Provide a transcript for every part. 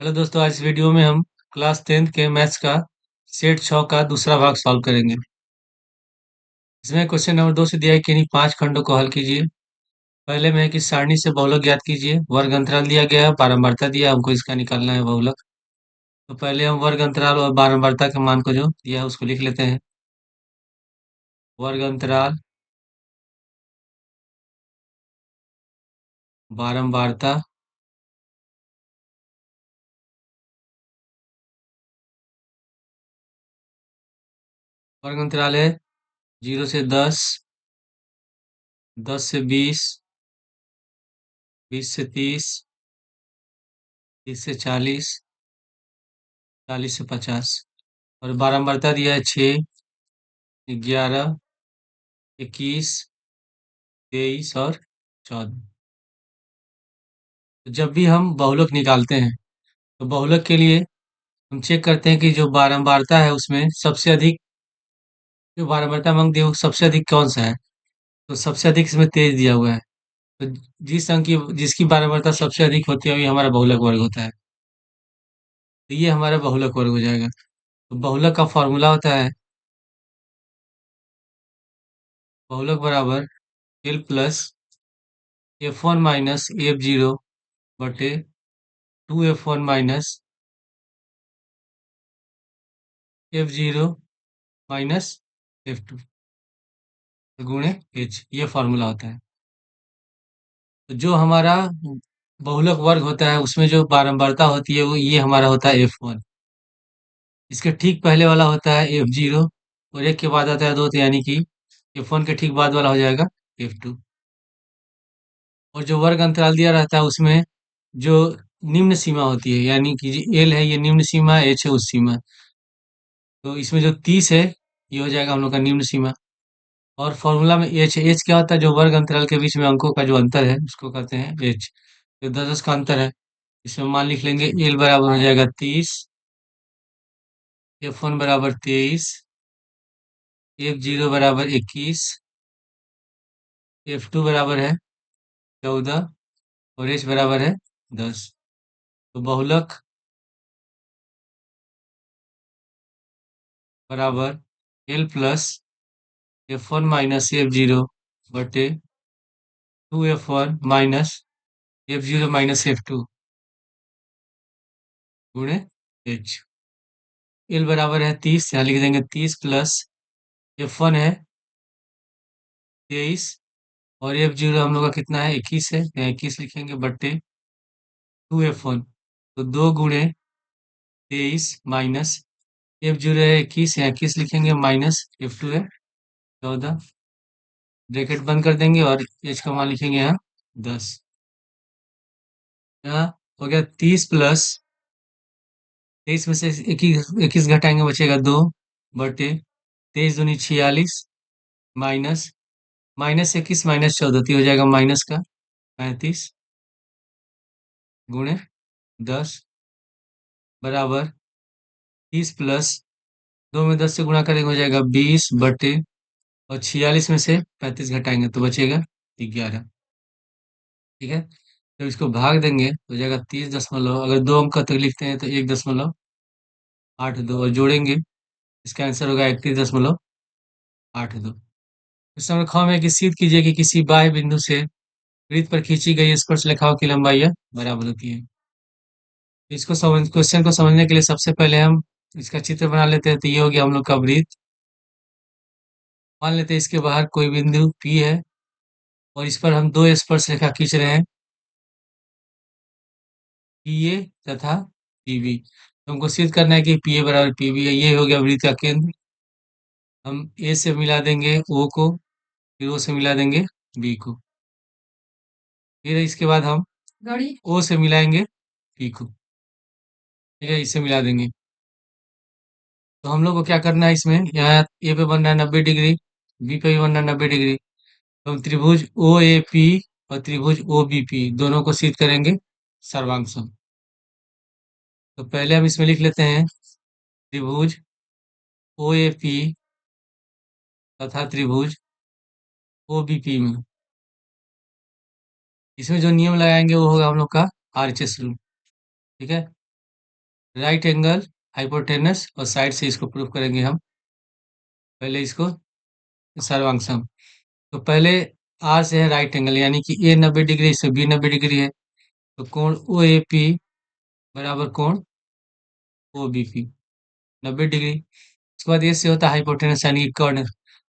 Hello दोस्तों, आज इस वीडियो में हम क्लास 10th के मैथ्स का सेट 6 का दूसरा भाग सॉल्व करेंगे। इसमें क्वेश्चन नंबर 2 से दिया है कि इन्हीं 5 खंडों को हल कीजिए। पहले में है कि सारणी से बहुलक ज्ञात कीजिए। वर्ग अंतराल दिया गया है, बारंबारता दिया है, हमको इसका निकालना है बहुलक। तो पहले हम वर्ग अंतराल और बारंबारता के मान को जो दिया है उसको लिख लेते हैं। वर्ग अंतराल, बारंबारता। वर्ग अंतराल है 0 से 10, 10 से 20, 20 से 30, 30 से 40, 40 से 50। और बारंबारता दिया है 6, 11, 21, 23 और 14। तो जब भी हम बहुलक निकालते हैं तो बहुलक के लिए हम चेक करते हैं कि जो बारंबारता है उसमें सबसे अधिक, जो बारंबारता मांग दी है वो सबसे अधिक कौन सा है। तो सबसे अधिक इसमें 23 दिया हुआ है। तो जिस अंक की जिसकी बारंबारता सबसे अधिक होती है वही हमारा बहुलक वर्ग होता है। तो ये हमारा बहुलक वर्ग हो जाएगा। तो बहुलक का फॉर्मूला होता है बहुलक बराबर L plus F one minus F zero बटे two F one minus F zero minus F two गुणे एच, ये फॉर्मूला होता है। तो जो हमारा बहुलक वर्ग होता है उसमें जो बारंबारता होती है वो ये हमारा होता है F1। इसके ठीक पहले वाला होता है F0 और एक के बाद आता है 2, तो यानी कि F1 के ठीक बाद वाला हो जाएगा F2। और जो वर्ग अंतराल दिया रहता है उसमें जो निम्न सीमा होती है, यानी कि L है ये निम्न सीमा, H है उच्च सीमा। तो इसमें जो 30 है ये हो जाएगा हम लोग का निम्न सीमा। और फॉर्मूला में H क्या होता है, जो वर्ग अंतराल के बीच में अंकों का जो अंतर है उसको कहते हैं H। तो 10 का अंतर है। इसमें मान लिख लेंगे एल बराबर हो जाएगा 30, F1 बराबर 23, F0 बराबर 21, F2 बराबर है 14 और H बराबर है 10। तो बहुलक बराबर L plus F1 minus F0 बटे 2F1 minus F0 minus F2 गुणे H। एल बराबर है 30, यहाँ लिख देंगे 30 प्लस F1 है 23 और F0 हम लोग का कितना है 21 है, यहाँ 21 लिखेंगे बटे 2F1। तो 2 गुणे 23 माइनस F0 है 21, यहाँ 21 लिखेंगे माइनस F2 है 14। ब्रैकेट बंद कर देंगे और H का मान लिखेंगे यहाँ 10। यहाँ हो गया 30 प्लस 23 में से 21 घटाएंगे बचेगा 2 बटे 23 दूनी 46 माइनस माइनस 21 माइनस 14 तो ये हो जाएगा माइनस का 35 गुणे 10 बराबर 30 प्लस 2 में 10 से गुणा करेंगे हो जाएगा 20 बटे और 46 में से 35 घटाएंगे तो बचेगा 11। ठीक है, जब इसको भाग देंगे तो हो जाएगा 30 दशमलव, अगर 2 अंक तक लिखते हैं तो 1.82 और जोड़ेंगे इसका आंसर होगा 31.82। क्वेश्चन नंबर 6 में कि सिद्ध कीजिए कि किसी बाह्य बिंदु से वृत्त पर खींची गई स्पर्शरेखाओं की लंबाई बराबर होती है। इसको समझ क्वेश्चन को समझने के लिए सबसे पहले हम इसका चित्र बना लेते हैं। तो ये हो गया हम लोग का वृत्त। मान लेते हैं इसके बाहर कोई बिंदु P है और इस पर हम दो स्पर्श रेखा खींच रहे हैं, PA तथा PB। तो हमको सिद्ध करना है कि PA बराबर PB है। ये हो गया वृत्त का केंद्र। हम A से मिला देंगे O को, फिर O से मिला देंगे B को, फिर इसके बाद हम O से मिलाएंगे P को। ठीक है, इसे मिला देंगे। तो हम लोग को क्या करना है, इसमें यहाँ ए पे बनना है 90 डिग्री, बी पे भी बनना है 90 डिग्री। तो हम त्रिभुज ओ ए पी और त्रिभुज ओ बी पी दोनों को सिद्ध करेंगे सर्वांग। तो पहले हम इसमें लिख लेते हैं त्रिभुज ओ ए पी तथा त्रिभुज ओ बी पी में इसमें जो नियम लगाएंगे वो होगा हम लोग का आरएचएस रूल। ठीक है, राइट एंगल हाइपोटेनस और साइड से इसको प्रूफ करेंगे हम। पहले इसको सर्वांगसम। तो पहले आर से है राइट एंगल, यानी कि ए 90 डिग्री, इससे बी 90 डिग्री है, तो कोण ओ ए पी बराबर कोण ओ बी पी 90 डिग्री। उसके बाद ये से होता है हाइपोटेनस यानी कि कर्ण।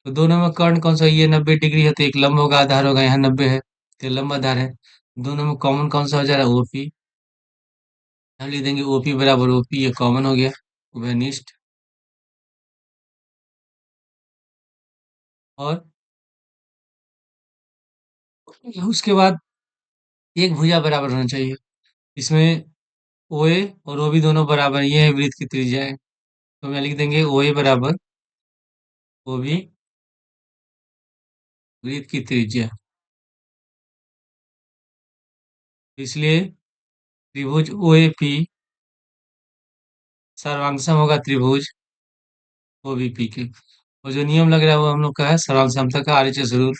तो दोनों में कर्ण कौन सा, ये 90 डिग्री है तो एक लंब होगा, आधार होगा, यहाँ 90 है तो लंब आधार है। दोनों में कॉमन कौन सा हो जा रहा है, ओपी। हम लिख देंगे ओपी बराबर ओपी, ये कॉमन हो गया, वेनिस्ट। और उसके बाद एक भुजा बराबर होना चाहिए, इसमें ओए और ओ भी दोनों बराबर, ये है वृत्त की त्रिज्या है, तो मैं लिख देंगे ओए बराबर ओ भी वृत्त की त्रिज्या। इसलिए त्रिभुज ओए पी सर्वांगसम होगा त्रिभुज ओबीपी के। और जो नियम लग रहा है वो हम लोग का है सर्वांग समता का, आरएचएस रूल।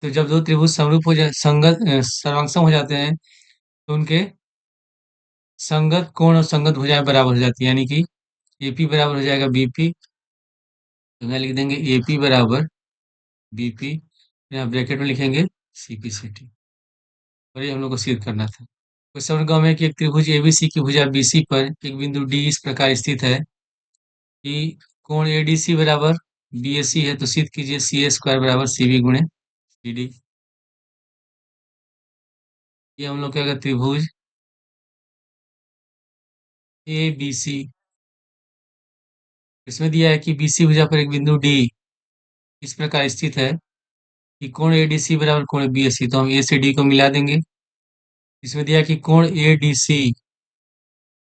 तो जब दो त्रिभुज समरूप हो जाए, संगत सर्वांगसम हो जाते हैं, तो उनके संगत कोण और संगत भुजाएं बराबर हो जाती है, यानी कि एपी बराबर हो जाएगा बीपी। तो मैं लिख देंगे एपी बराबर बीपी, यहाँ ब्रैकेट में लिखेंगे सीपी सीटी। और ये हम लोग को सिद्ध करना था। क्वेश्चन नंबर गाँव में कि एक त्रिभुज एबीसी की भुजा बीसी पर एक बिंदु डी इस प्रकार स्थित है कि कोण एडीसी बराबर बीएसी है, तो सिद्ध कीजिए सी ए स्क्वायर बराबर सी बी गुणे सी डी। ये हम लोग क्या कहते, त्रिभुज ए बी सी, इसमें दिया है कि बीसी भुजा पर एक बिंदु डी इस प्रकार स्थित है कि कोण एडीसी बराबर कोण बीएसी, तो हम ए से डी को मिला देंगे। इसमें दिया है कि कोण एडीसी,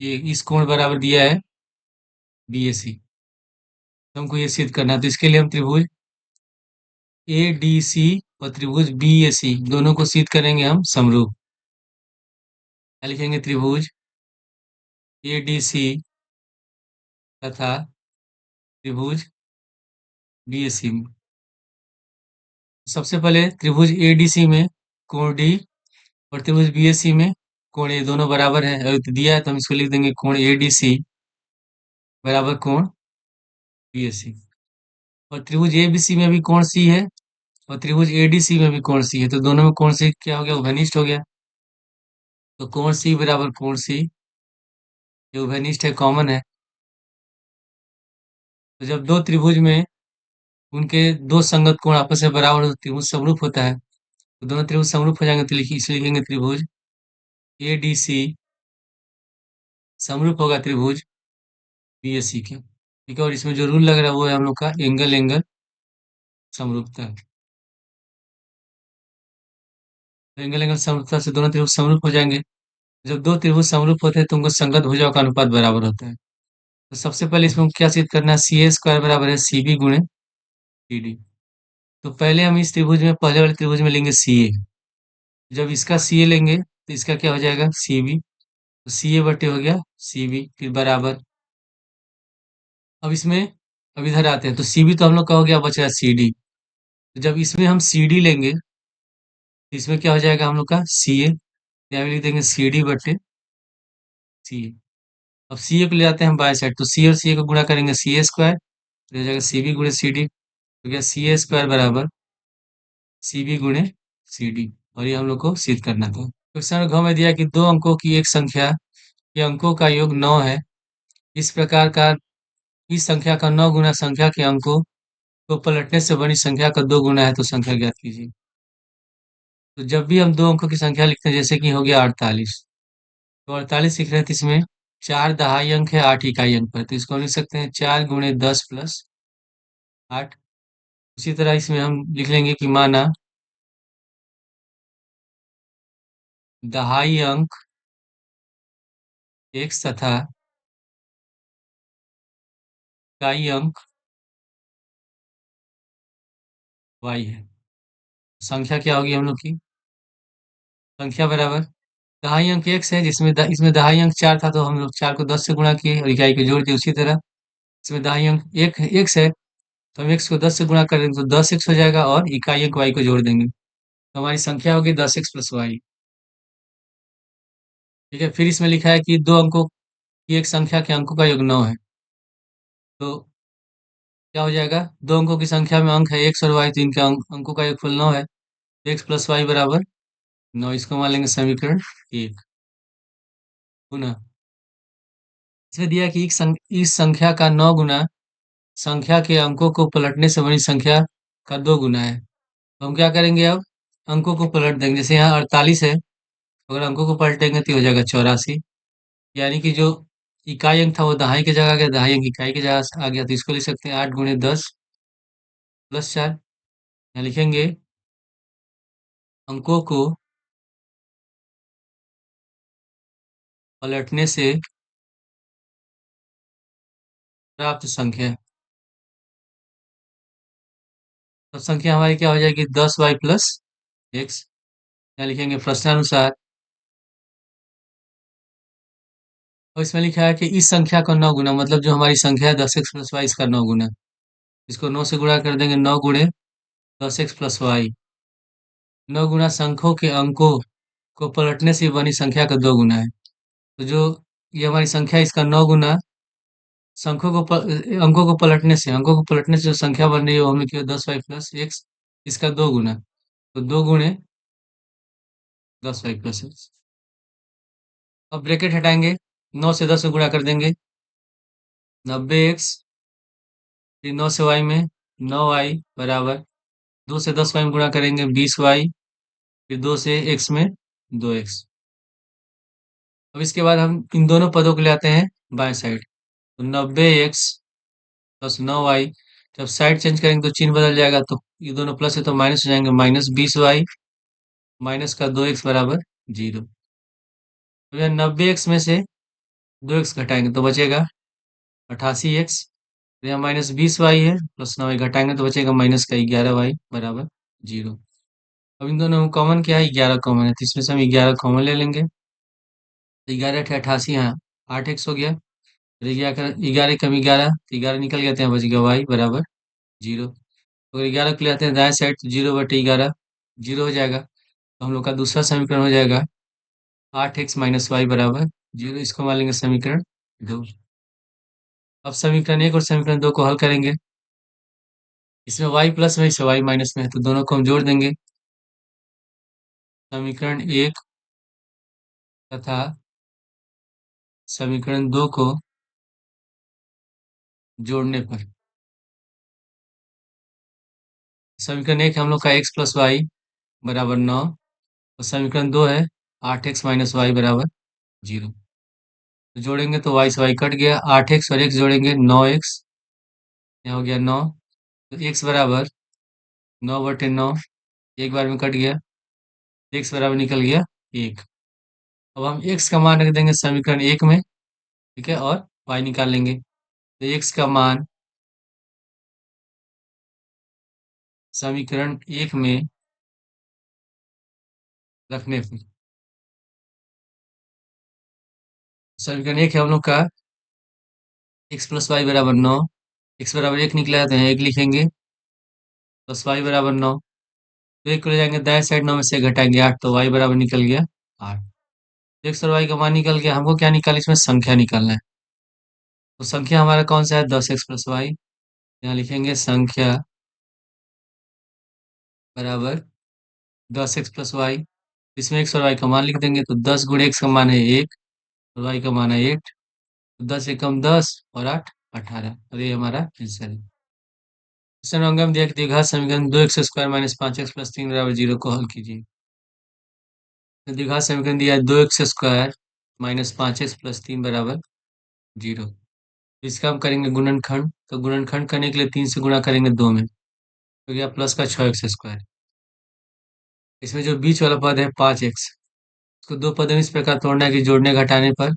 ये इस कोण बराबर दिया है बीएसी, तो हमको ये सिद्ध करना है। तो इसके लिए हम त्रिभुज ए डी सी और त्रिभुज बी ए सी दोनों को सिद्ध करेंगे हम समरूप। क्या लिखेंगे, त्रिभुज ए डी सी तथा त्रिभुज बी ए सी। सबसे पहले त्रिभुज ए डी सी में कोण डी और त्रिभुज बी ए सी में कोण ए दोनों बराबर है, अगर तो दिया है तो हम इसको लिख देंगे कोण ए डी सी बराबर कोण बी ए सी। और त्रिभुज ए बी सी में भी कोण सी है और त्रिभुज ए डी सी में भी कोण सी है, तो दोनों में कोण सी क्या हो गया, उभयनिष्ठ हो गया। तो कोण सी बराबर कोण सी, ये उभयनिष्ठ है, कॉमन है। तो जब दो त्रिभुज में उनके दो संगत कोण आपस में बराबर हो तो त्रिभुज समरूप होता है। तो दोनों त्रिभुज समरूप हो जाएंगे, तो लिखिए इसलिए लिखेंगे त्रिभुज ए डी सी समरूप होगा त्रिभुज बी ए सी के। ठीक है, और इसमें जो रूल लग रहा है वो है हम लोग का एंगल एंगल समरूपता। तो एंगल एंगल समरूपता से दोनों त्रिभुज समरूप हो जाएंगे। जब दो त्रिभुज समरूप होते हैं तो उनको संगत भुजाओं का अनुपात बराबर होता है। तो सबसे पहले इसमें क्या सिद्ध करना है, सी ए स्क्वायर बराबर है सी बी गुणे सी डी। तो पहले हम इस त्रिभुज में, पहले वाले त्रिभुज में लेंगे सी ए। जब इसका सी ए लेंगे तो इसका क्या हो जाएगा, सी बी। तो सी ए बटे हो गया सी बी, फिर बराबर। अब इसमें, अब इधर आते हैं तो सी बी तो हम लोग का हो गया, बच रहा सी डी। तो जब इसमें हम सी डी लेंगे तो इसमें क्या हो जाएगा हम लोग का सी ए, यहाँ भी लिख देंगे सी डी बटे सी ए। अब सी ए को ले जाते हैं हम बाएं साइड, तो सी और सी ए को गुणा करेंगे सी ए स्क्वायर, तो हो जाएगा सी बी गुणे सी डी। तो क्या सी ए स्क्वायर बराबर सी बी गुणे सी डी। और ये हम लोग को सिद्ध करना था। क्वेश्चन घ में दिया कि दो अंकों की एक संख्या के अंकों का योग 9 है, इस प्रकार का इस संख्या का 9 गुना संख्या के अंकों को पलटने से बनी संख्या का 2 गुना है, तो संख्या ज्ञात कीजिए। तो जब भी हम दो अंकों की संख्या लिखते हैं, जैसे कि हो गया 48, तो 48 लिख रहे हैं तो इसमें 4 दहाई अंक है, 8 इकाई अंक है, तो इसको हम लिख सकते हैं 4 गुणे 10 प्लस 8। उसी तरह इसमें हम लिख लेंगे कि माना दहाई अंक x तथा इकाई अंक y है। संख्या क्या होगी हम लोग की, संख्या बराबर दहाई अंक x है, जिसमें इसमें दहाई अंक 4 था तो हम लोग 4 को 10 से गुणा किए और इकाई को जोड़ दिए। उसी तरह इसमें दहाई अंक एक x है, तो हम x को 10 से गुणा करेंगे तो 10x हो जाएगा और इकाई अंक y को जोड़ देंगे, तो हमारी संख्या होगी 10x प्लस वाई। ठीक है, फिर इसमें लिखा है कि दो अंकों कि एक संख्या के अंकों का योग 9 है, तो क्या हो जाएगा? दो अंकों की संख्या में अंक है x और y, तो इनके अंकों का योगफल 9 है। x प्लस वाई बराबर 9, इसको मान लेंगे समीकरण 1। पुनः इसमें दिया है कि इस संख्या का 9 गुना संख्या के अंकों को पलटने से बनी संख्या का 2 गुना है। तो हम क्या करेंगे अब? अंकों को पलट देंगे। जैसे यहाँ 48 है, अगर अंकों को पलटेंगे तो ये हो जाएगा 84, यानी कि जो इकाई अंक था वो दहाई की जगह आ गया, दहाई अंक इकाई की जगह आ गया, तो इसको लिख सकते हैं 8 गुणे 10 प्लस 4। यहाँ लिखेंगे अंकों को पलटने से प्राप्त संख्या। तो संख्या हमारी क्या हो जाएगी? 10y plus x. यहाँ लिखेंगे प्रश्नानुसार, और इसमें लिखा है कि इस संख्या का 9 गुना, मतलब जो हमारी संख्या है 10x प्लस वाई, इसका 9 गुना। इसको 9 से गुणा कर देंगे, 9 गुणे 10x प्लस वाई। 9 गुना संख्यों के अंकों को पलटने से बनी संख्या का 2 गुना है। तो जो ये हमारी संख्या है, इसका 9 गुना संख्यों को अंकों को पलटने से जो संख्या बन रही है वो हमने किया 10y प्लस एक्स, इसका 2 गुना। तो 2 गुणे 10y प्लस एक्स। अब ब्रैकेट हटाएंगे, 9 से 10 को गुणा कर देंगे, 90x, फिर 9 से y में 9y बराबर 2 से 10y में गुणा करेंगे 20y, फिर 2 से x में 2x। अब इसके बाद हम इन दोनों पदों को ले आते हैं बाएं साइड, तो 90x प्लस 9y। जब साइड चेंज करेंगे तो चिन्ह बदल जाएगा, तो ये दोनों प्लस है तो माइनस हो जाएंगे, माइनस 20y माइनस का 2x बराबर 0। तो यह 90x में से 2x घटाएंगे तो बचेगा 88x। तो यहाँ माइनस 20y है, प्लस 9y घटाएंगे तो बचेगा माइनस का 11y बराबर 0। अब इन दोनों में कॉमन क्या है? 11 कॉमन है, तो इसमें से हम 11 कॉमन ले लेंगे। तो 11 अठे 88, यहाँ 8x हो गया, फिर 11 कम 11, तो 11 निकल गया, तो यहाँ बच गया y बराबर 0। अगर 11 को ले आते हैं दाएं साइड, तो 0/11 0 हो जाएगा। तो हम लोग का दूसरा समीकरण हो जाएगा 8x माइनस वाई बराबर 0। इसको मान लेंगे समीकरण 2। अब समीकरण 1 और समीकरण 2 को हल करेंगे। इसमें y प्लस में, इसे y माइनस में है, तो दोनों को हम जोड़ देंगे। समीकरण 1 तथा समीकरण 2 को जोड़ने पर समीकरण 1 हम लोग का x प्लस वाई बराबर 9, और समीकरण 2 है 8x माइनस वाई बराबर 0। तो जोड़ेंगे तो y से y कट गया, 8x और x जोड़ेंगे 9x, यहाँ हो गया 9। तो x बराबर 9/9, एक बार में कट गया, x बराबर निकल गया 1। अब हम x का मान रख देंगे समीकरण 1 में, ठीक है, और y निकाल लेंगे। तो x का मान समीकरण 1 में रखने पर समीकरण 1 है हम लोग का x प्लस वाई बराबर 9, x बराबर 1 निकला है तो यहाँ 1 लिखेंगे, प्लस वाई बराबर 9। तो 1 को ले जाएंगे दाएं साइड, 9 में से घटाएंगे 8, तो y बराबर निकल गया 8। x और y का मान निकल गया, हमको क्या निकालना, इसमें संख्या निकालना है। तो संख्या हमारा कौन सा है? 10x plus Y. यहाँ लिखेंगे संख्या बराबर 10x प्लस वाई। इसमें x और y का मान लिख देंगे, तो 10 गुणे x का मान है 1 और y का मान है 8। 10 एकम 10 और 8 18, और ये हमारा आंसर है। क्वेश्चन नंबर हम दिया कि द्विघात समीकरण 2x square minus 5x plus 3 बराबर 0 को हल कीजिए। तो द्विघात समीकरण दिया है 2x square minus 5x plus 3 बराबर 0। इसका हम करेंगे गुणनखंड, तो गुणनखंड करने के लिए 3 से गुणा करेंगे 2 में, तो गया प्लस का 6x स्क्वायर। इसमें जो बीच वाला पद है 5x, उसको दो पदों में इस प्रकार तोड़ना है कि जोड़ने घटाने पर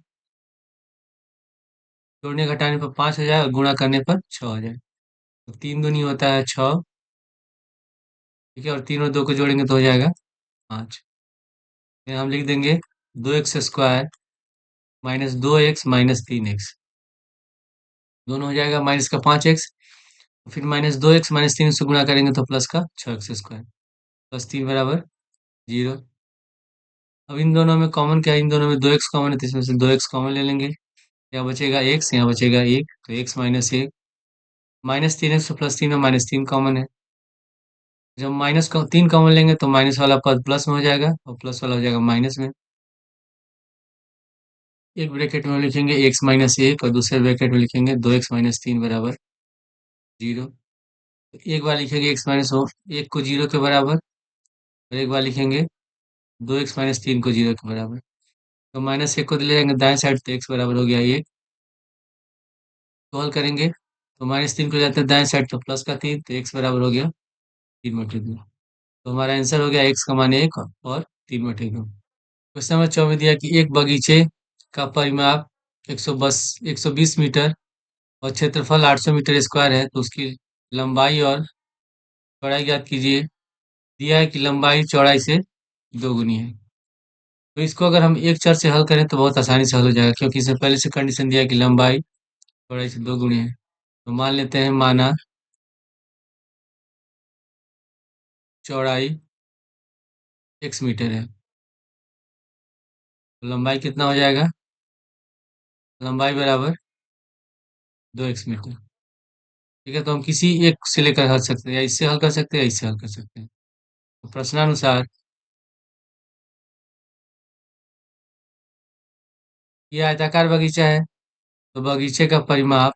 5 हो जाए और गुणा करने पर 6 हो जाए। तो 3 दूनी होता है 6, ठीक है, और 3 और 2 को जोड़ेंगे तो हो जाएगा 5। यहाँ हम लिख देंगे 2x square minus 2x minus 3x, दोनों हो जाएगा माइनस का 5x, फिर माइनस 2x माइनस 3 से गुणा करेंगे तो प्लस का 6x स्क्वायर, प्लस 3 बराबर 0। अब इन दोनों में कॉमन क्या है? इन दोनों में 2x कॉमन है, तो इसमें से 2x कॉमन ले लेंगे। यहाँ बचेगा एक्स, यहाँ बचेगा एक, तो एक्स माइनस एक, माइनस तीन एक्स प्लस तीन में माइनस तीन कॉमन है। जब तीन कॉमन लेंगे तो माइनस वाला पद प्लस में हो जाएगा और प्लस वाला हो जाएगा माइनस में। एक ब्रैकेट में लिखेंगे एक्स माइनस एक और दूसरे ब्रैकेट में लिखेंगे दो एक्स माइनस तीन बराबर जीरो। तो एक बार लिखेंगे एक्स माइनस एक को जीरो के बराबर और एक बार लिखेंगे दो एक्स माइनस तीन को जीरो के बराबर। तो माइनस एक को ले जाएंगे दाएं साइड तो एक्स बराबर हो गया एक। तो हल करेंगे तो माइनस तीन को जाते हैं दाएं साइड तो प्लस का तीन, तो एक्स बराबर हो गया तीन बटे दो। तो हमारा आंसर हो गया एक्स का मान एक और तीन बटे दो। क्वेश्चन नंबर 24 में दिया कि एक बगीचे का परिमाप 120 मीटर और क्षेत्रफल 800 मीटर स्क्वायर है, तो उसकी लंबाई और चौड़ाई ज्ञात कीजिए। दिया है कि लंबाई चौड़ाई से दोगुनी है। तो इसको अगर हम एक चर से हल करें तो बहुत आसानी से हल हो जाएगा, क्योंकि इसमें पहले से कंडीशन दिया है कि लंबाई चौड़ाई से दोगुनी है। तो मान लेते हैं, माना चौड़ाई x मीटर है, तो लंबाई कितना हो जाएगा? लंबाई बराबर 2x मीटर। ठीक है, तो हम किसी एक से लेकर हल सकते हैं, या इससे हल कर सकते हैं या इससे हल कर सकते हैं। तो प्रश्नानुसार ये आयताकार बगीचा है, तो बगीचे का परिमाप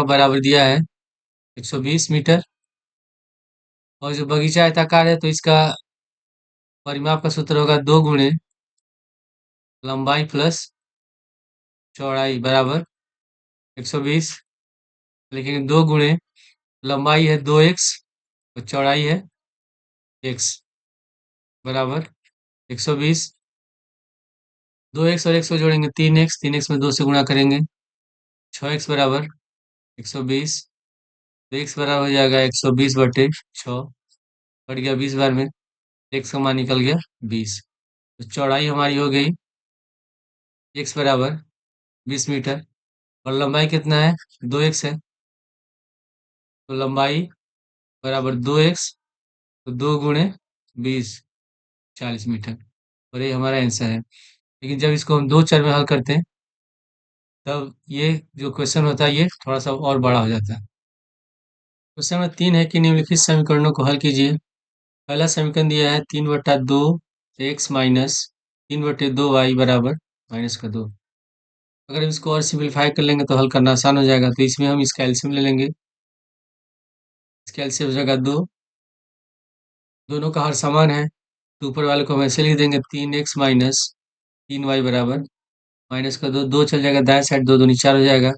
बराबर दिया है 120 मीटर। और जो बगीचा आयताकार है तो इसका परिमाप का सूत्र होगा दो गुणे लंबाई प्लस चौड़ाई बराबर 120। लिखेंगे दो गुणे लंबाई है 2x और चौड़ाई है x बराबर 120। 2x और x को जोड़ेंगे 3x, 3x में 2 से गुणा करेंगे 6x बराबर 120। तो x बराबर हो जाएगा 120 बटे 6, बढ़ गया 20 बार में, x का मान निकल गया 20। तो चौड़ाई हमारी हो गई x बराबर 20 मीटर और लंबाई कितना है? 2x है, तो लंबाई बराबर 2x, तो 2 गुणे 20 40 मीटर। और ये हमारा आंसर है। लेकिन जब इसको हम दो चर में हल करते हैं तब ये जो क्वेश्चन होता है ये थोड़ा सा और बड़ा हो जाता है। क्वेश्चन नंबर 3 है कि निम्नलिखित समीकरणों को हल कीजिए। पहला समीकरण दिया है 3/2 एक्स माइनस 3/2 y बराबर -2। अगर हम इसको और सिंप्लीफाई कर लेंगे तो हल करना आसान हो जाएगा। तो इसमें हम इसका एलसीएम ले लेंगे। इसका एलसीएम हो जाएगा 2, दोनों का हर समान है तो ऊपर वाले को हम ऐसे लिख देंगे 3x माइनस 3y बराबर माइनस का 2, 2 चल जाएगा दाएं साइड, 2 दूनी 4 हो जाएगा।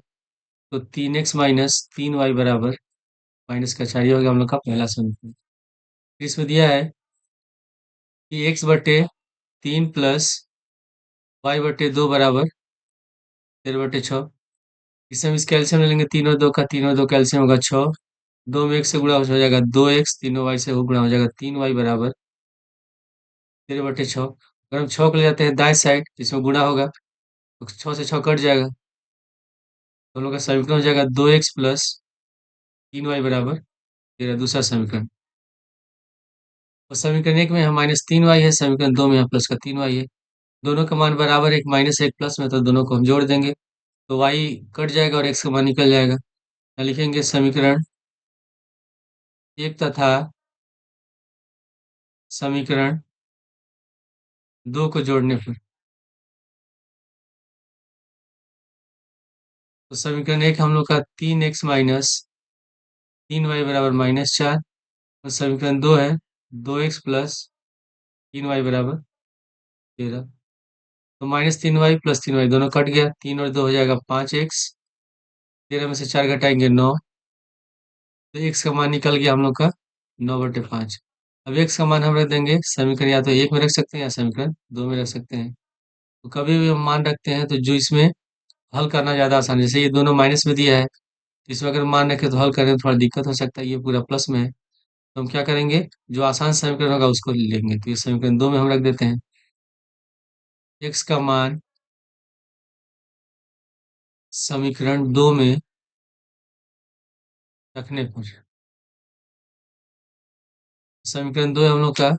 तो 3x माइनस 3y बराबर माइनस का 4, ये हो गया हम लोग का पहला समीकरण। इसमें दिया है कि x बटे 3 प्लस y बटे 2 बराबर 13/6। इससे हम इस कैल्शियम ले लेंगे, 3 और 2 का 3 और 2 कैल्शियम होगा 6, 2 में 1 से गुणा हो जाएगा 2x, तीनों y से गुणा हो जाएगा 3y बराबर 13/6। अगर हम 6 को ले जाते हैं दाएं साइड इसमें गुणा होगा तो 6 से 6 कट जाएगा, तो हम लोग का समीकरण हो जाएगा 2x प्लस 3y बराबर 13, दूसरा समीकरण। और समीकरण एक में यहाँ -3y है, समीकरण दो में यहाँ प्लस का 3y है। दोनों का मान बराबर, एक माइनस एक प्लस में, तो दोनों को हम जोड़ देंगे तो y कट जाएगा और x का मान निकल जाएगा। यहाँ लिखेंगे समीकरण एक तथा समीकरण दो को जोड़ने पर, तो समीकरण एक हम लोग का 3x माइनस 3y बराबर -4, और समीकरण दो है 2x प्लस 3y बराबर 13। तो -3y प्लस 3y दोनों कट गया, 3 और 2 हो जाएगा 5x, 13 में से 4 घटाएंगे 9, तो x का मान निकल गया हम लोग का 9/5। अब x का मान हम रख देंगे समीकरण या तो एक में रख सकते हैं या समीकरण दो में रख सकते हैं। तो कभी भी हम मान रखते हैं तो जो इसमें हल करना ज़्यादा आसान है। जैसे ये दोनों माइनस में दिया है, इसमें अगर मान रखें तो हल करने में थोड़ा दिक्कत हो सकता है, ये पूरा प्लस में है। तो हम क्या करेंगे, जो आसान समीकरण होगा उसको लेंगे। तो ये समीकरण दो में हम रख देते हैं, x का मान समीकरण दो में रखने पर, समीकरण दो है हम लोग का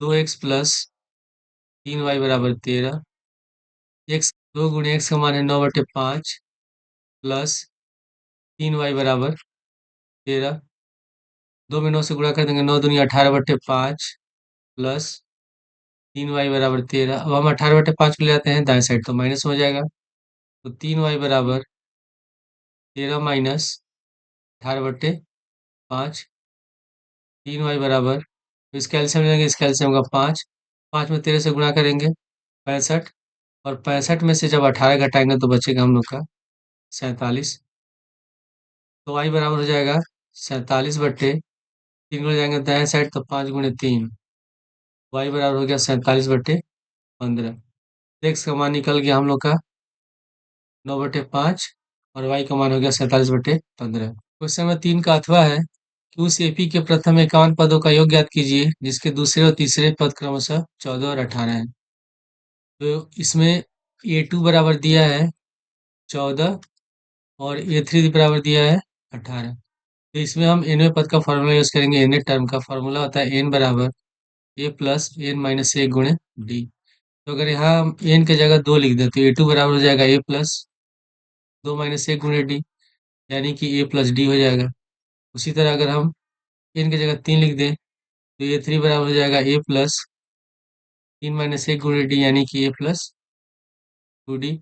2x प्लस 3y बराबर 13। एक्स 2 गुणे x का मान है 9/5 प्लस 3y बराबर 13। 2 में 9 से गुणा कर देंगे, 9 दूनी 18/5 प्लस 3y बराबर 13। अब हम 18/5 को ले आते हैं दाएं साइड तो माइनस हो जाएगा, तो 3y बराबर 13 माइनस 18/5। 3y बराबर, तो इस कैल्शियम लेंगे, इस कैल्शियम का 5। 5 में 13 से गुणा करेंगे 65, और 65 में से जब 18 घटाएंगे तो बचेगा हम लोग का 47। तो y बराबर हो जाएगा 47/3 को ले जाएंगे दाएं साइड तो 5 × 3, y बराबर हो गया 47/15। x का मान निकल गया हम लोग का 9/5 और y का मान हो गया 47/15। क्वेश्चन नंबर 3 का अथवा है कि उस एपी के प्रथम 51 पदों का योग ज्ञात कीजिए जिसके दूसरे और तीसरे पद क्रमशः 14 और 18 हैं। तो इसमें A2 बराबर दिया है 14 और A3 बराबर दिया है 18। तो इसमें हम nवें पद का फॉर्मूला यूज करेंगे। nवें टर्म का फॉर्मूला होता है n बराबर a प्लस n माइनस एक गुणे डी। तो अगर यहाँ हम n के जगह 2 लिख दें तो A2 बराबर हो जाएगा a प्लस 2 माइनस एक गुणे डी, यानी कि a प्लस डी हो जाएगा। उसी तरह अगर हम n की जगह 3 लिख दें तो A3 बराबर हो जाएगा a प्लस 3 माइनस एक गुणे डी, यानी कि a प्लस 2d।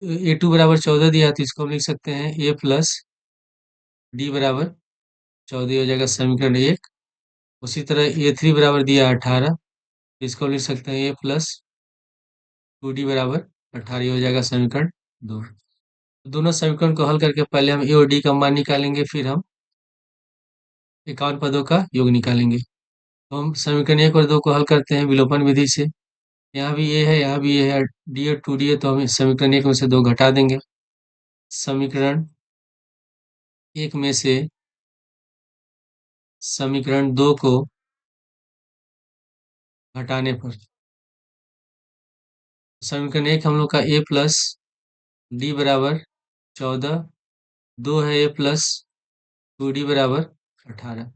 A2 बराबर 14 दिया तो इसको हम लिख सकते हैं a प्लस डी बराबर 14 हो जाएगा समीकरण 1। उसी तरह A3 बराबर दिया 18, इसको लिख सकते हैं a प्लस 2d बराबर 18 हो जाएगा समीकरण 2। दोनों समीकरण को हल करके पहले हम ए और डी का मान निकालेंगे, फिर हम 51 पदों का योग निकालेंगे। तो हम समीकरण 1 और 2 को हल करते हैं विलोपन विधि से। यहाँ भी ए है, यहाँ भी ए है, डी और 2d है, तो हम इस समीकरण 1 में से 2 घटा देंगे। समीकरण 1 में से समीकरण 2 को घटाने पर समीकरण 1 हम लोग का a प्लस डी बराबर 14, 2 है a प्लस 2d बराबर 18।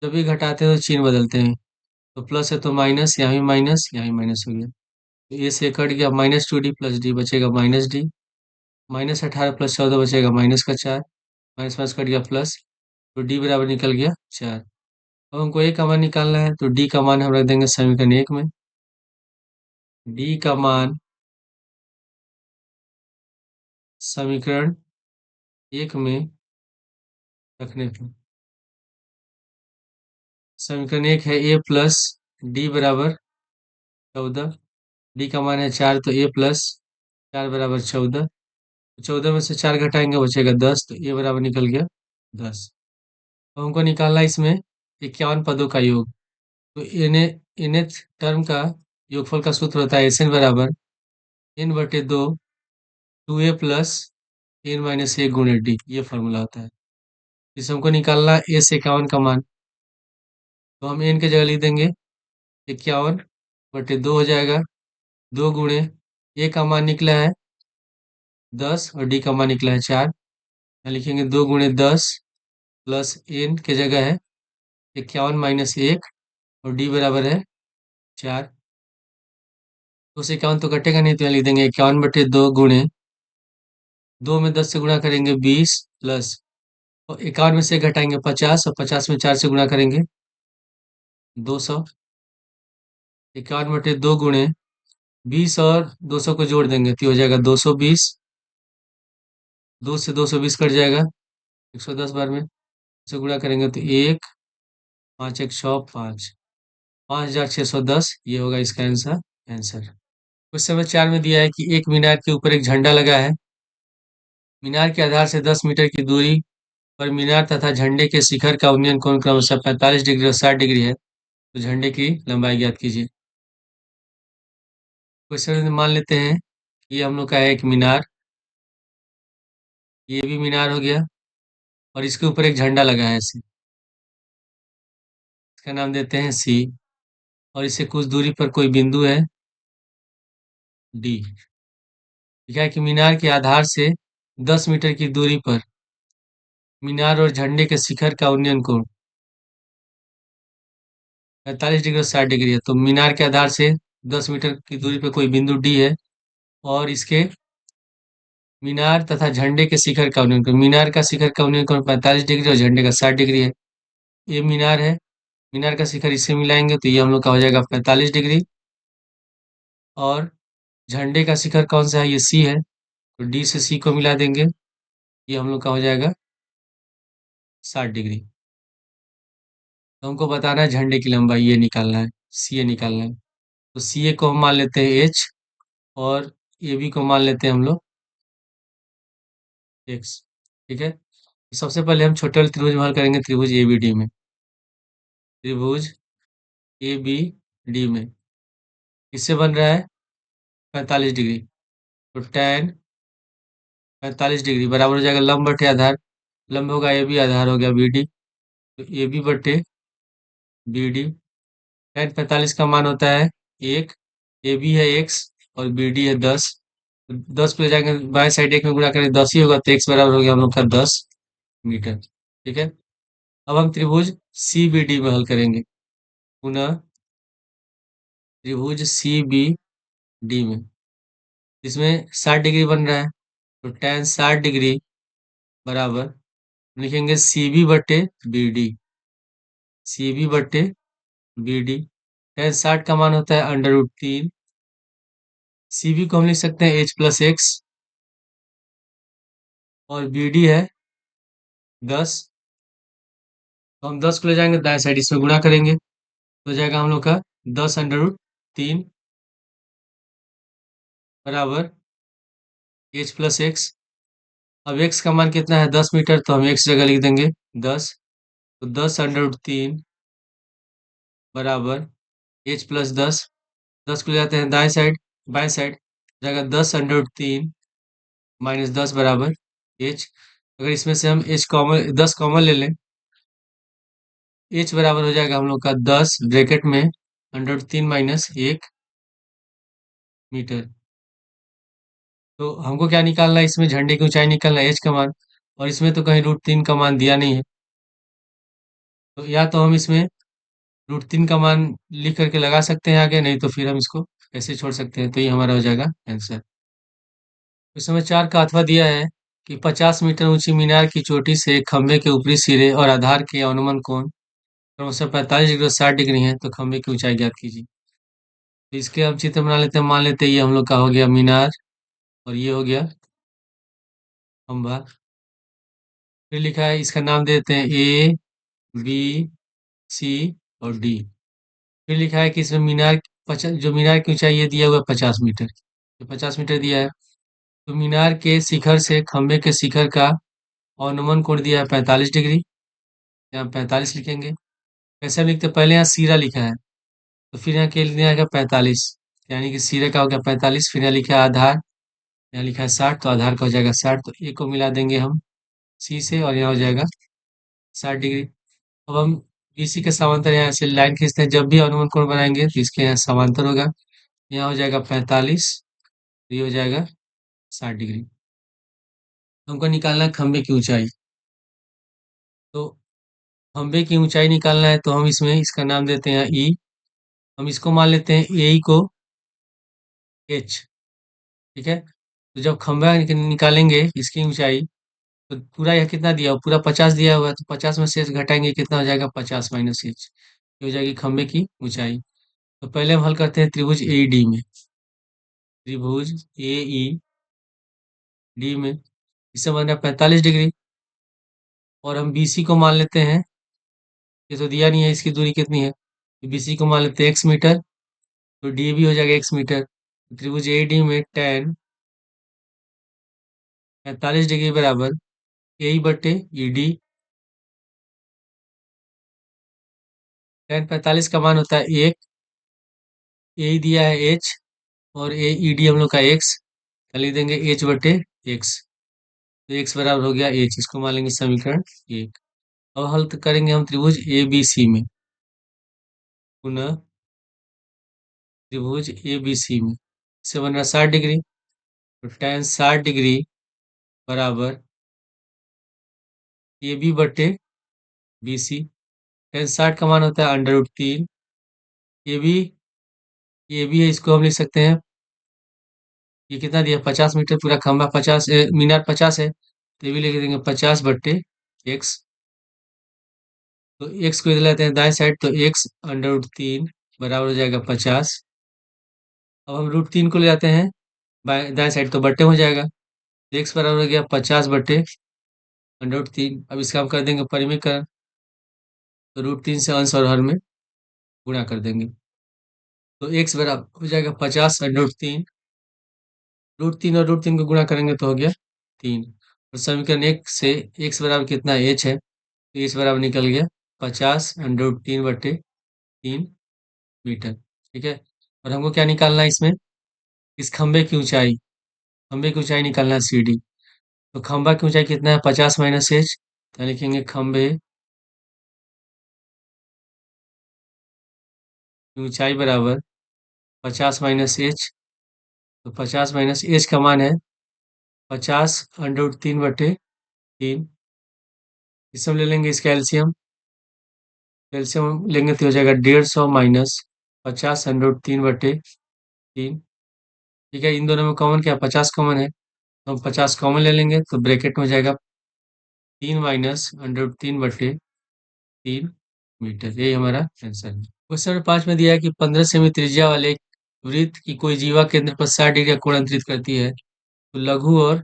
जब भी घटाते हैं तो चिन्ह बदलते हैं, तो प्लस है तो माइनस, यहाँ भी माइनस, यहाँ भी माइनस हो गया, तो ए से कट गया, -2d प्लस डी बचेगा माइनस डी। -18 प्लस 14 बचेगा माइनस का 4, माइनस माइनस कट गया प्लस, तो डी बराबर निकल गया 4। अब हमको ए का मान निकालना है, तो डी का मान हम रख देंगे समीकरण 1 में। डी का मान समीकरण 1 में रखने पर समीकरण 1 है a प्लस डी बराबर 14, डी का मान है 4 तो a प्लस 4 बराबर 14। 14 में से 4 घटाएंगे बचेगा 10, तो ए बराबर निकल गया 10। तो हमको निकालना है इसमें 51 पदों का योग। तो nth टर्म का योगफल का सूत्र होता है Sn बराबर n/2 2a plus n minus एक गुणे डी, ये फॉर्मूला होता है। इसे हमको निकालना है a से 51 का मान, तो हम n के जगह लिख देंगे 51/2 हो जाएगा। 2 गुणे a का मान निकला है 10 और डी का मान निकला है 4, यहाँ लिखेंगे 2 गुणे 10 प्लस n के जगह है 51 माइनस 1 और डी बराबर है 4। तो से 51 तो कटेगा नहीं, तो यहाँ लिख देंगे 51/2 गुणे 2 में 10 से गुणा करेंगे 20 प्लस, और 51 में से घटाएंगे 50 और 50 में 4 से गुणा करेंगे 200। 51/2 गुणे 20 और 200 को जोड़ देंगे तो ये हो जाएगा 220। 2 से 220 कट जाएगा 110 बार में से गुणा करेंगे तो 1 5 1 6 5 5610, ये होगा इसका आंसर। क्वेश्चन नंबर 4 में दिया है कि एक मीनार के ऊपर एक झंडा लगा है। मीनार के आधार से 10 मीटर की दूरी पर मीनार तथा झंडे के शिखर का उन्नयन कोण क्रमशः 45 डिग्री और 60 डिग्री है, तो झंडे की लंबाई ज्ञात कीजिए। क्वेश्चन में मान लेते हैं कि ये हम लोग का है एक मीनार, ये भी मीनार हो गया, और इसके ऊपर एक झंडा लगा है ऐसे, इसका नाम देते हैं सी, और इससे कुछ दूरी पर कोई बिंदु है डी। लिखा है कि मीनार के आधार से 10 मीटर की दूरी पर मीनार और झंडे के शिखर का उन्नयन कोण 45 डिग्री और 60 डिग्री है, तो मीनार के आधार से 10 मीटर की दूरी पे कोई बिंदु डी है और इसके मीनार तथा झंडे के शिखर का उन्नयन करो। मीनार का शिखर का उन्नयन कोण 45 डिग्री और झंडे का 60 डिग्री है। ये मीनार है, मीनार का शिखर इससे मिलाएंगे तो ये हम लोग का हो जाएगा 45 डिग्री, और झंडे का शिखर कौन सा है, ये सी है, तो डी से सी को मिला देंगे, ये हम लोग का हो जाएगा 60 डिग्री। तो हमको बताना है झंडे की लंबाई, ये निकालना है, सी ए निकालना है। तो सी ए को हम मान लेते हैं एच, और ए बी को मान लेते हैं हम लोग एक्स। ठीक है, तो सबसे पहले हम छोटे वाले त्रिभुज में हल करेंगे, त्रिभुज ए बी डी में। त्रिभुज ए बी डी में किससे बन रहा है, 45 डिग्री, तो tan 45 डिग्री बराबर हो जाएगा लंब बटे आधार, लंब होगा ए बी, आधार हो गया बी डी, तो ए बी बटे बी डी। tan 45 का मान होता है 1, ए बी है एक्स और बी डी है 10, तो 10 को ले जाएंगे बाएं साइड, एक में गुणा करें 10 ही होगा, तो एक्स बराबर हो गया हम लोग का 10 मीटर। ठीक है, अब हम त्रिभुज सी बी डी में हल करेंगे, पुनः त्रिभुज सी बी डी में, इसमें 60 डिग्री बन रहा है, तो tan 60 डिग्री बराबर लिखेंगे सी बी बटे बी डी, सी बी बटे बी डी। tan 60 का मान होता है √3, सी बी को हम लिख सकते हैं एच प्लस एक्स, और बी डी है 10, तो हम 10 को ले जाएंगे दाएं साइड, इसमें गुणा करेंगे तो हो जाएगा हम लोग का 10√3 बराबर एच प्लस एक्स। अब एक्स का मान कितना है, 10 मीटर, तो हम एक्स जगह लिख देंगे 10, तो 10√3 बराबर एच प्लस 10, 10 को ले जाते हैं दाएं साइड, बाएं साइड जाएगा 10√3 माइनस 10 बराबर एच। अगर इसमें से हम एच कॉमन, 10 कॉमन ले लें, एच बराबर हो जाएगा हम लोग का 10 ब्रैकेट में √3 - 1 मीटर। तो हमको क्या निकालना है, इसमें झंडे की ऊंचाई निकालना है, एच का मान, और इसमें तो कहीं √3 का मान दिया नहीं है, तो या तो हम इसमें √3 का मान लिख करके लगा सकते हैं आगे, नहीं तो फिर हम इसको ऐसे छोड़ सकते हैं, तो ये हमारा हो जाएगा आंसर। इस समय 4 का अथवा दिया है कि 50 मीटर ऊंची मीनार की चोटी से खंभे के ऊपरी सिरे और आधार के अनुमान कोण क्रमशः 45 डिग्री और 60 डिग्री है, तो खंभे की ऊंचाई ज्ञात कीजिए। तो इसके हम चित्र बना लेते हैं, मान लेते हैं ये हम लोग का हो गया मीनार, और ये हो गया खंभा। फिर लिखा है, इसका नाम दे देते हैं ए बी सी और डी। फिर लिखा है कि इसमें मीनार, जो मीनार की ऊंचाई ये दिया हुआ है 50 मीटर, तो 50 मीटर दिया है, तो मीनार के शिखर से खंभे के शिखर का अनुमान कोण दिया है 45 डिग्री, यहाँ 45 लिखेंगे। कैसे हम लिखते हैं, पहले यहाँ सिरा लिखा है, तो फिर यहाँ के लिए आएगा 45, यानी कि सिरे का हो गया 45, फिर यहाँ लिखा है आधार, यहाँ लिखा है 60, तो आधार का हो जाएगा 60, तो ए को मिला देंगे हम सी से, और यहाँ हो जाएगा 60 डिग्री। अब हम बीसी के समांतर यहाँ से लाइन खींचते हैं, जब भी अनुमान कोण बनाएंगे तो इसके यहाँ समांतर होगा, यहाँ हो जाएगा 45, ये हो जाएगा 60 डिग्री। हमको निकालना है खंभे की ऊंचाई, तो खंभे की ऊंचाई निकालना है, तो हम इसमें इसका नाम देते हैं ई, हम इसको मान लेते हैं ए को एच। ठीक है, तो जब खंभा निकालेंगे इसकी ऊंचाई, तो पूरा यह कितना दिया हुआ, पूरा 50 दिया हुआ है, तो 50 में से घटाएंगे कितना हो जाएगा, 50 माइनस एच, ये हो जाएगी खंभे की ऊंचाई। तो पहले हम हल करते हैं त्रिभुज ए डी में, त्रिभुज ए ई डी में इससे बन रहा है 45 डिग्री, और हम बीसी को मान लेते हैं, ये तो दिया नहीं है इसकी दूरी कितनी है, तो बीसी को मान लेते हैं एक्स मीटर, तो डी भी हो जाएगा एक्स मीटर। त्रिभुज ए डी में tan 45 डिग्री बराबर ए बटे ई डी। tan 45 का मान होता है 1, ए दिया है एच, और ए ई डी हम लोग का एक्स, लिख देंगे एच बटे एक्स, तो एक्स बराबर हो गया एच, इसको मान लेंगे समीकरण 1। अब हल करेंगे हम त्रिभुज ए बी सी में, पुनः त्रिभुज ए बी सी में इससे बन रहा 60 डिग्री, तो tan 60 डिग्री बराबर ए बी बटे बी सी। tan 60 का मान होता है √3, ये भी है, इसको हम लिख सकते हैं, ये कितना दिया 50 मीटर, पूरा खंभा 50 मीनार 50 है, तो ये भी लिख देंगे 50/x। तो x को इधर लेते हैं दाएं साइड, तो x √3 बराबर हो जाएगा 50। अब हम √3 को ले जाते हैं दाएं साइड, तो बट्टे हो जाएगा, तो x बराबर हो गया 50/√3। अब इसका हम कर देंगे परिमीकरण, तो √3 से अंश और हर में गुणा कर देंगे, तो x बराबर हो जाएगा 50/3। √3 और √3 को गुणा करेंगे तो हो गया 3। और समीकरण 1 से x बराबर कितना h है, तो h बराबर निकल गया 50√3/3 मीटर। ठीक है, और हमको क्या निकालना है इसमें, इस खंभे की ऊंचाई, खंभे की ऊंचाई निकालना है CD। तो खंभा की ऊंचाई कितना है 50 माइनस h, तो लिखेंगे खंभे की ऊंचाई बराबर 50 - h। तो 50 - h का मान है 50√3/3। इसमें ले लेंगे इसका एलसीएम, एलसीएम लेंगे तो हो जाएगा 150 माइनस 50√3/3। ठीक है, इन दोनों में कॉमन क्या 50 कॉमन है, तो हम 50 कॉमन ले लेंगे, तो ब्रैकेट में हो जाएगा 3 माइनस √3/3 मीटर। यही हमारा आंसर है। क्वेश्चन नंबर 5 में दिया है कि 15 सेमी त्रिज्या वाले एक वृत्त की कोई जीवा केंद्र पर 60 डिग्री का कोण अंतरित करती है, तो लघु और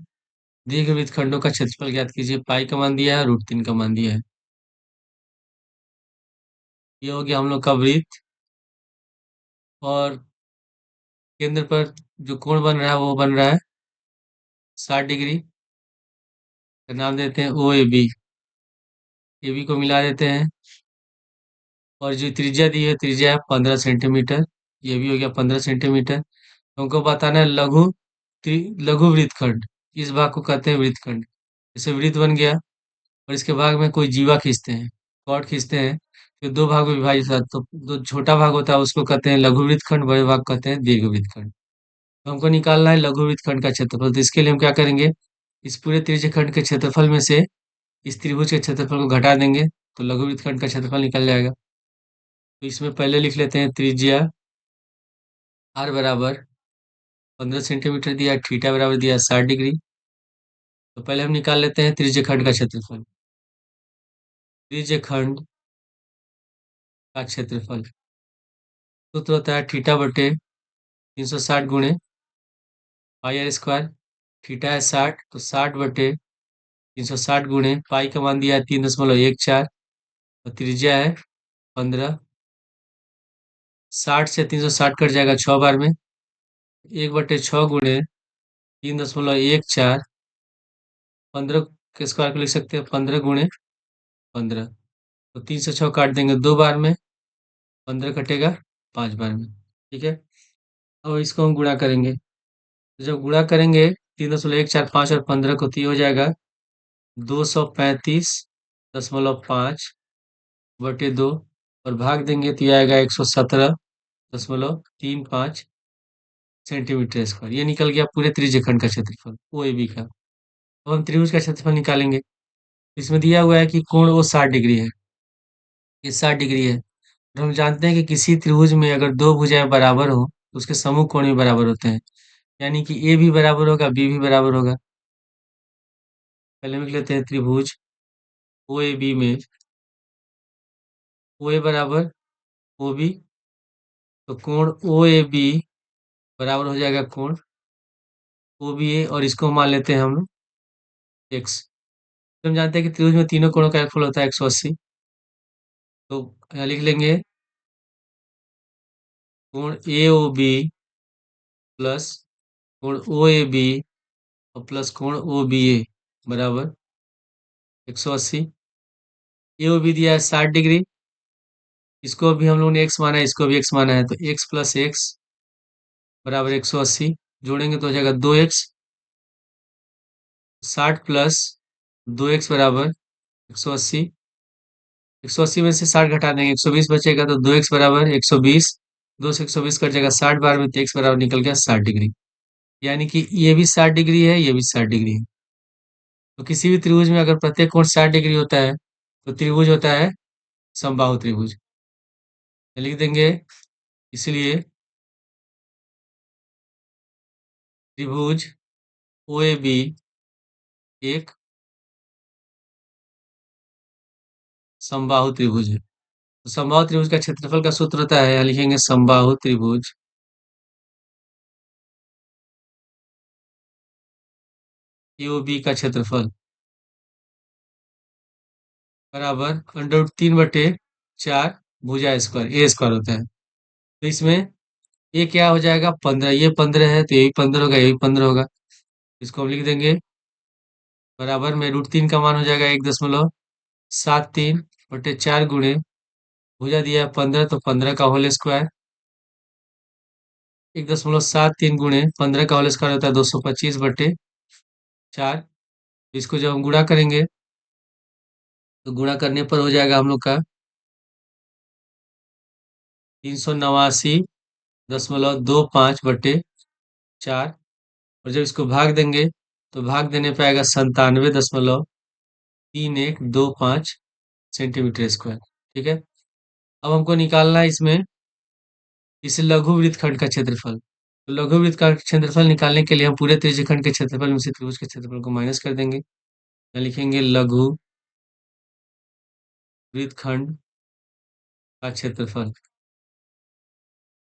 दीर्घवृत्त खंडों का क्षेत्रफल ज्ञात कीजिए। पाई का मान दिया है, √3 का मान दिया है। ये हो गया हम लोग का वृत्त, और केंद्र पर जो कोण बन रहा है वो बन रहा है 60 डिग्री, का नाम देते हैं ओ ए बी। ए बी को मिला देते हैं, और जो त्रिज्या दी है, त्रिज्या है 15 सेंटीमीटर, ये भी हो गया 15 सेंटीमीटर। हमको बताना है लघु वृत्तखंड, इस भाग को कहते हैं वृत्तखंड। जैसे वृत्त बन गया, और इसके भाग में कोई जीवा खींचते हैं, कॉर्ड खींचते हैं, तो दो भाग में विभाजित होता है, तो जो छोटा भाग होता है उसको कहते हैं लघु वृत्तखंड, बड़े भाग कहते हैं दीर्घ वृत्तखंड। तो हमको निकालना है लघु वृत्तखंड का क्षेत्रफल, तो इसके लिए हम क्या करेंगे, इस पूरे त्रिज्यखंड के क्षेत्रफल में से इस त्रिभुज के क्षेत्रफल को घटा देंगे, तो लघु वृत्तखंड का क्षेत्रफल निकल जाएगा। तो इसमें पहले लिख लेते हैं त्रिज्या r बराबर 15 सेंटीमीटर दिया, थीटा बराबर दिया 60 डिग्री। तो पहले हम निकाल लेते हैं त्रिज्यखंड का क्षेत्रफल। त्रिज्यखंड का क्षेत्रफल सूत्र होता है θ/360 × पाई r²। थीटा है 60, तो 60/360 गुणे पाई का मान दिया है 3.14, और त्रिज्या है 15। 60 से 360 कट जाएगा 6 बार में, 1/6 गुणे 3.14, 15 के स्क्वायर को लिख सकते हैं 15 × 15। तो 3 से 6 काट देंगे 2 बार में, 15 कटेगा 5 बार में। ठीक है, और इसको हम गुणा करेंगे, तो जब गुणा करेंगे 3.145 और 15 को, तो ये हो जाएगा 235.5/2, और भाग देंगे तो ये आएगा 117.35 सेंटीमीटर स्क्वायर। ये निकल गया पूरे त्रिज्यखंड का क्षेत्रफल ओ ए बी का। अब हम त्रिभुज का क्षेत्रफल निकालेंगे। इसमें दिया हुआ है कि कोण वो 60 डिग्री है, ये 60 डिग्री है, और हम जानते हैं कि किसी त्रिभुज में अगर दो भुजाएं बराबर हो, तो उसके समूह कोण भी बराबर होते हैं, यानी कि ए भी बराबर होगा, बी भी बराबर होगा। पहले लिख लेते हैं त्रिभुज ओ ए बी में ओ ए बराबर ओ बी, तो कोण ओ ए बी बराबर हो जाएगा कोण ओ बी ए, और इसको मान लेते हैं हम एक्स। तो हम जानते हैं कि त्रिभुज में तीनों कोणों का योगफल होता है 180। तो यहाँ लिख लेंगे कोण ए ओ बी प्लस कोण ओ ए बी और प्लस कोण ओ बी ए बराबर 180। ए ओ बी दिया है 60 डिग्री, इसको भी हम लोगों ने एक्स माना है, इसको भी एक्स माना है, तो एक्स प्लस एक्स बराबर 180, जोड़ेंगे तो हो जाएगा 2x। 60 प्लस 2x बराबर 180, 180 में से 60 घटा देंगे 120 बचेगा, तो 2x बराबर 120, 2 से 120 कट जाएगा 60 बार में, तो x बराबर निकल गया 60 डिग्री। यानी कि ये भी 60 डिग्री है, ये भी 60 डिग्री है। तो किसी भी त्रिभुज में अगर प्रत्येक कोण 60 डिग्री होता है, तो त्रिभुज होता है समबाहु त्रिभुज। लिख देंगे इसलिए त्रिभुज ओ ए बी एक समबाहु त्रिभुज है। तो समबाहु त्रिभुज का क्षेत्रफल का सूत्र होता है, यहाँ लिखेंगे समबाहु त्रिभुज ए बी का क्षेत्रफल बराबर अंडर रूट 3/4 भुजा स्क्वायर ए स्क्वायर होता है। तो इसमें ये क्या हो जाएगा, 15, ये 15 है तो ये भी 15 होगा, ये भी 15 होगा। इसको हम लिख देंगे बराबर में रूट 3 का मान हो जाएगा 1.73/4 गुणे भुजा दिया है 15, तो 15 का होल स्क्वायर 1.73 गुणे 15 का होल स्क्वायर होता है 225/4। इसको जब हम गुणा करेंगे तो गुणा करने पर हो जाएगा हम लोग का 389.25/4। और जब इसको भाग देंगे तो भाग देने पे आएगा 97.3125 सेंटीमीटर स्क्वायर। ठीक है, अब हमको निकालना है इसमें इस लघु वृत्तखंड का क्षेत्रफल। तो लघु वृत्त का क्षेत्रफल निकालने के लिए हम पूरे त्रिज्यखंड के क्षेत्रफल में से त्रिभुज के क्षेत्रफल को माइनस कर देंगे। यहाँ लिखेंगे लघु वृत्तखंड का क्षेत्रफल।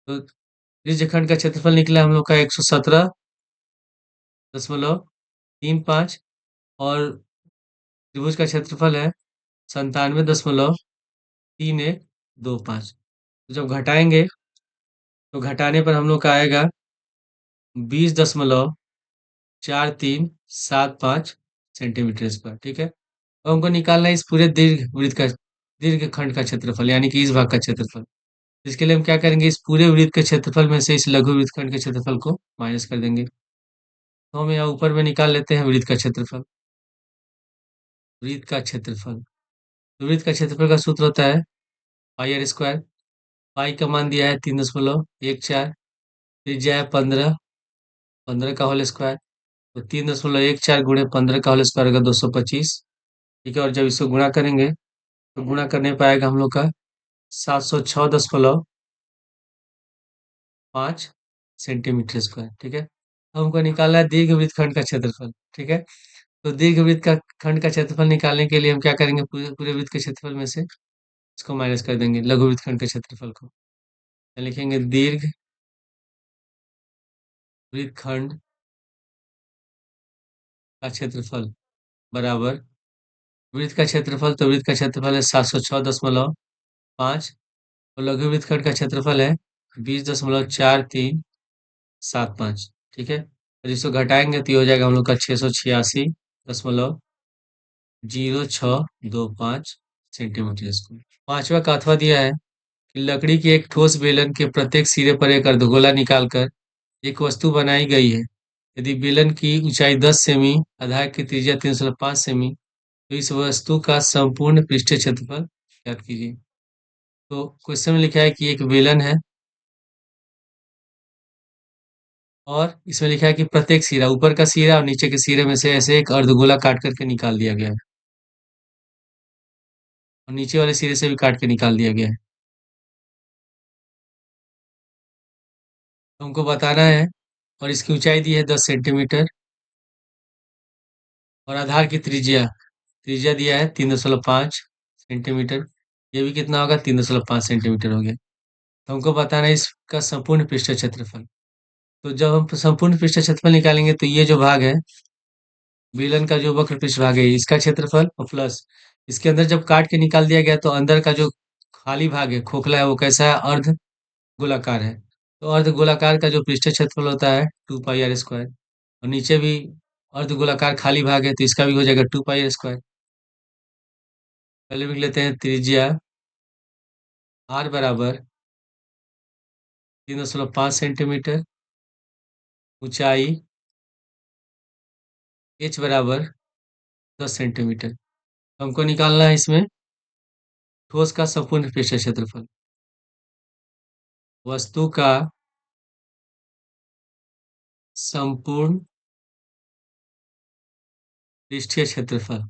तो त्रिज्यखंड का क्षेत्रफल निकला हम लोग का 117.35 और त्रिभुज का क्षेत्रफल है 97.3125। तो जब घटाएंगे तो घटाने पर हम लोग का आएगा 20.4375 सेंटीमीटर स्क्वायर। ठीक है, अब हमको निकालना है इस पूरे दीर्घ वृत्त का दीर्घ खंड का क्षेत्रफल, यानी कि इस भाग का क्षेत्रफल। इसके लिए हम क्या करेंगे, इस पूरे वृत्त के क्षेत्रफल में से इस लघु वृत्त खंड के क्षेत्रफल को माइनस कर देंगे। तो हम यहाँ ऊपर में निकाल लेते हैं वृत्त का क्षेत्रफल। वृत्त का क्षेत्रफल, तो वृत्त का क्षेत्रफल का सूत्र होता है पाई आर स्क्वायर। पाई का मान दिया है 3.14, त्रिज्या है 15, 15 का होल स्क्वायर, तो 3.14 गुणे 15 का होल स्क्वायर होगा 225। ठीक है, और जब इसको गुणा करेंगे तो गुणा करने पाएगा हम लोग का 706.5 सेंटीमीटर स्क्वायर। ठीक है, अब हमको निकालना है दीर्घ वृत्त खंड का क्षेत्रफल। ठीक है, तो दीर्घ वृत्त का खंड का क्षेत्रफल निकालने के लिए हम क्या करेंगे, पूरे पूरे वृत्त के क्षेत्रफल में से इसको माइनस कर देंगे लघु वृत्त खंड के क्षेत्रफल को। तो लिखेंगे दीर्घ वृत्त खंड का क्षेत्रफल बराबर वृत्त का क्षेत्रफल, तो वृत्त का क्षेत्रफल है 706.5 और लघु वृत्त खंड का क्षेत्रफल है 20.4375। ठीक है, और इसको घटाएंगे तो ये हो जाएगा हम लोग का 686.0625 सेंटीमीटर स्क्वायर। पांचवा का अथवा दिया है कि लकड़ी की एक ठोस बेलन के प्रत्येक सिरे पर एक अर्धगोला निकालकर एक वस्तु बनाई गई है। यदि बेलन की ऊंचाई 10 सेमी, आधार की त्रिज्या 305 सेमी, तो इस वस्तु का संपूर्ण पृष्ठीय क्षेत्रफल ज्ञात कीजिए। तो क्वेश्चन में लिखा है कि एक बेलन है और इसमें लिखा है कि प्रत्येक सिरा, ऊपर का सिरा और नीचे के सिरे में से ऐसे एक अर्धगोला काट करके निकाल दिया गया है और नीचे वाले सिरे से भी काट के निकाल दिया गया है। तो हमको बताना है, और इसकी ऊंचाई दी है 10 सेंटीमीटर और आधार की त्रिज्या त्रिज्या दिया है 3.5 सेंटीमीटर। ये भी कितना होगा, 3.5 सेंटीमीटर हो गया। तो हमको बताना है इसका संपूर्ण पृष्ठ क्षेत्रफल। तो जब हम संपूर्ण पृष्ठ क्षेत्रफल निकालेंगे तो ये जो भाग है बेलन का, जो वक्र पृष्ठ भाग है, इसका क्षेत्रफल और प्लस इसके अंदर जब काट के निकाल दिया गया तो अंदर का जो खाली भाग है, खोखला है, वो कैसा है, अर्ध गोलाकार है। तो अर्ध गोलाकार का जो पृष्ठ क्षेत्रफल होता है 2 पाई आर स्क्वायर, और नीचे भी अर्ध गोलाकार खाली भाग है तो इसका भी हो जाएगा 2 पाई आर स्क्वायर। पहले लिख लेते हैं त्रिज्या आर बराबर 3.5 सेंटीमीटर, ऊंचाई एच बराबर 10 सेंटीमीटर। हमको निकालना है इसमें ठोस का संपूर्ण पृष्ठ क्षेत्रफल। वस्तु का संपूर्ण पृष्ठीय क्षेत्रफल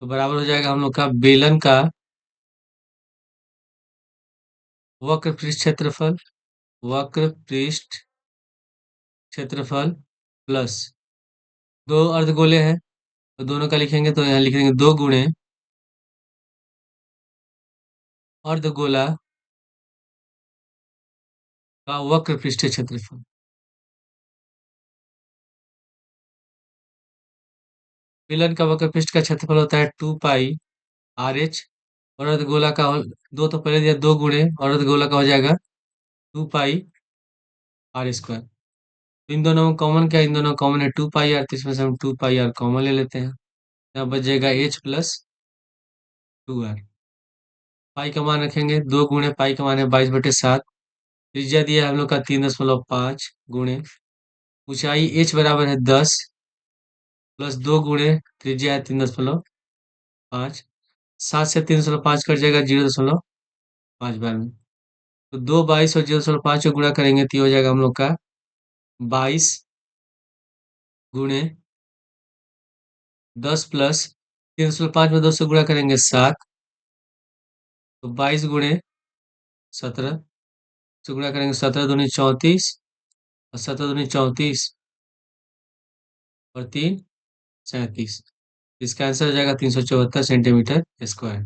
तो बराबर हो जाएगा हम लोग का बेलन का वक्र पृष्ठ क्षेत्रफल, वक्र पृष्ठ क्षेत्रफल प्लस दो अर्धगोले हैं तो दोनों का लिखेंगे तो यहाँ लिख देंगे 2 गुणे अर्धगोला का वक्र पृष्ठ क्षेत्रफल। विलन का वक्र पृष्ठ का क्षेत्रफल होता है 2 पाई RH और अर्धगोला का दो तो पहले दिया 2 गुणे और अर्धगोला का हो जाएगा 2 पाई R²। इन दोनों में कॉमन क्या है? इन दोनों कॉमन है 2 पाई R, तो इसमें से हम 2 पाई R कॉमन ले लेते हैं। यहाँ बच जाएगा H प्लस 2R। पाई का मान रखेंगे 2 गुणे पाई का मान है 22/7। त्रिज्या दिया है हम लोग का 3.5 गुणे ऊंचाई H बराबर है 10 प्लस 2 गुणे त्रिज्या है 3.5। 7 से 3.5 कट जाएगा 0.5 बार में। तो 2 22 और 0.5 को गुणा करेंगे तो ये हो जाएगा हम लोग का 22 गुणे 10 प्लस 3.5 में 2 से गुणा करेंगे 7, तो 22 गुणे 17 से गुणा करेंगे 17 दूनी 34 और 17 दूनी 34 और 3 37। इसका आंसर हो जाएगा 374 सेंटीमीटर स्क्वायर।